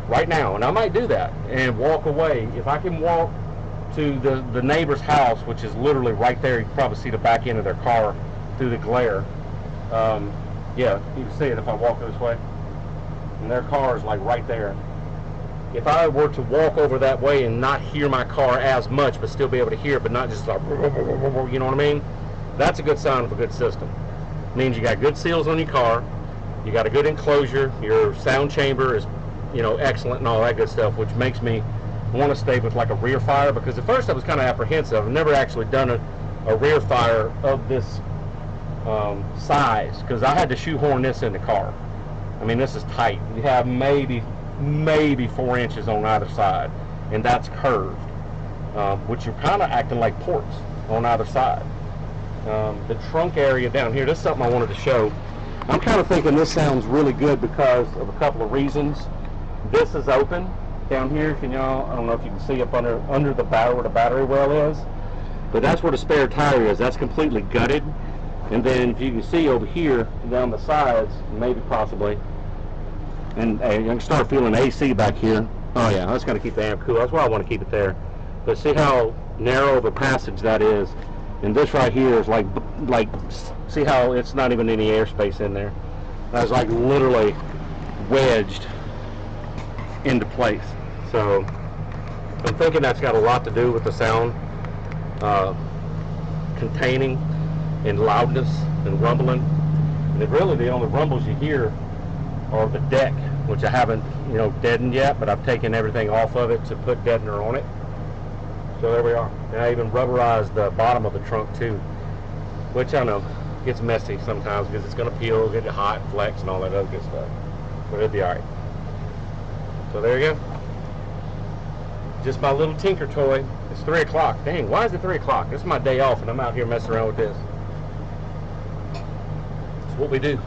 right now, and I might do that, and walk away, if I can walk to the neighbor's house, which is literally right there, you can probably see the back end of their car through the glare. Yeah, you can see it if I walk this way, and their car is like right there. If I were to walk over that way and not hear my car as much, but still be able to hear it, but not just like, you know what I mean? That's a good sign of a good system. It means you got good seals on your car, you got a good enclosure, your sound chamber is, you know, excellent and all that good stuff, which makes me want to stay with like a rear fire, because at first I was kind of apprehensive. I've never actually done a rear fire of this size, because I had to shoehorn this in the car. I mean, this is tight. You have maybe 4 inches on either side, and that's curved, which are kind of acting like ports on either side. The trunk area down here, this is something I wanted to show. I'm kind of thinking this sounds really good because of a couple of reasons. This is open down here. Can y'all, I don't know if you can see up under the barrel where the battery well is, but that's where the spare tire is. That's completely gutted. And then if you can see over here down the sides, maybe possibly, and you can start feeling AC back here. Oh yeah, that's going to keep the amp cool. That's why I want to keep it there. But see how narrow of a passage that is, and this right here is like see how it's not even any airspace in there. That's like literally wedged into place. So I'm thinking that's got a lot to do with the sound containing and loudness and rumbling. And really the only rumbles you hear are the deck, which I haven't, you know, deadened yet, but I've taken everything off of it to put deadener on it. So there we are. And I even rubberized the bottom of the trunk too, which I know gets messy sometimes because it's going to peel, get hot, flex, and all that other good stuff. But it'll be alright. So there you go. Just my little tinker toy. It's 3 o'clock. Dang, why is it 3 o'clock? This is my day off and I'm out here messing around with this. It's what we do.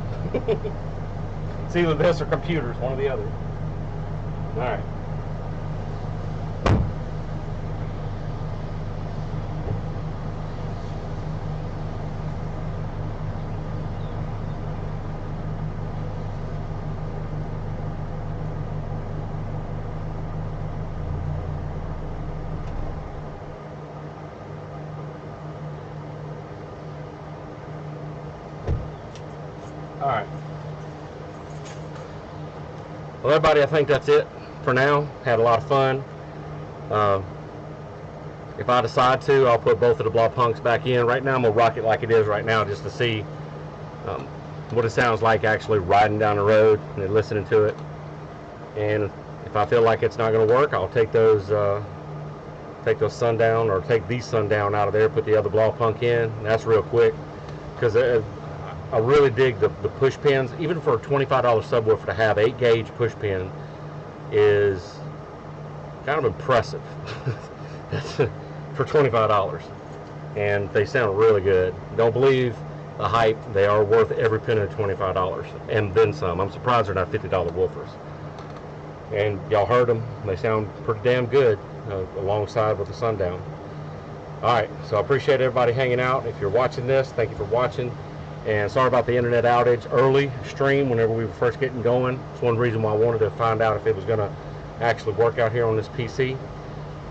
It's either this or computers, one or the other. Alright. All right. Well, everybody, I think that's it for now. Had a lot of fun. If I decide to, I'll put both of the blow punks back in. Right now, I'm going to rock it like it is right now just to see what it sounds like actually riding down the road and listening to it. And if I feel like it's not going to work, I'll take those Sundown, or take these Sundown out of there, put the other blow punk in. That's real quick, because I really dig the push pins. Even for a $25 subwoofer to have 8-gauge push pin is kind of impressive. For $25, and they sound really good. Don't believe the hype. They are worth every penny of $25 and then some. I'm surprised they're not $50 woofers. And y'all heard them. They sound pretty damn good alongside with the Sundown. Alright, so I appreciate everybody hanging out. If you're watching this, thank you for watching. And sorry about the internet outage early stream whenever we were first getting going. It's one reason why I wanted to find out if it was going to actually work out here on this PC.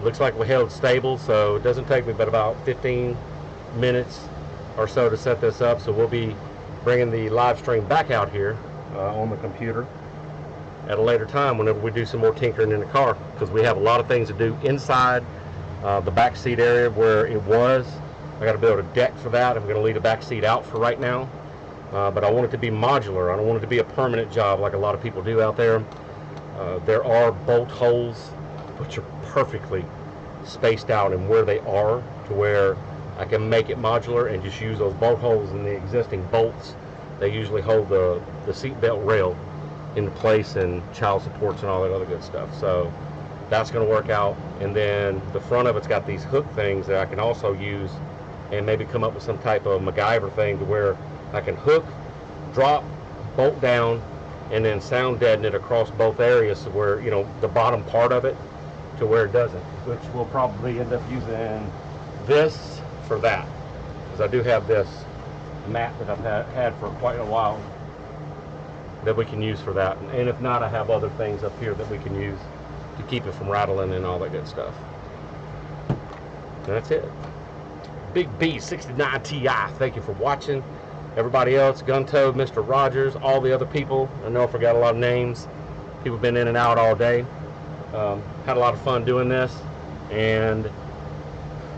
Looks like we held stable, so it doesn't take me but about 15 minutes or so to set this up. So we'll be bringing the live stream back out here on the computer at a later time whenever we do some more tinkering in the car, because we have a lot of things to do inside the back seat area where it was. I got to build a deck for that. I'm going to leave the back seat out for right now, but I want it to be modular. I don't want it to be a permanent job like a lot of people do out there. There are bolt holes which are perfectly spaced out in where they are, to where I can make it modular and just use those bolt holes in the existing bolts. They usually hold the seat belt rail into place, and child supports and all that other good stuff. So that's going to work out. And then the front of it's got these hook things that I can also use, and maybe come up with some type of MacGyver thing to where I can hook, drop, bolt down, and then sound deaden it across both areas, so where, you know, the bottom part of it to where it doesn't, which we'll probably end up using this for that, because I do have this mat that I've had for quite a while that we can use for that. And if not, I have other things up here that we can use to keep it from rattling and all that good stuff. And that's it. Big B 69 Ti, thank you for watching. Everybody else, Guntoad, Mr. Rogers, all the other people, I know I forgot a lot of names. People have been in and out all day. Had a lot of fun doing this, and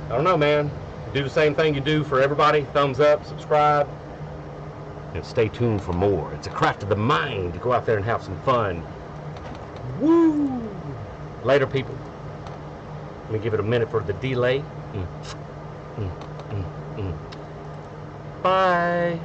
I don't know, man, do the same thing you do for everybody. Thumbs up, subscribe, and stay tuned for more. It's a craft of the mind to go out there and have some fun. Woo! Later, people. Let me give it a minute for the delay. Bye.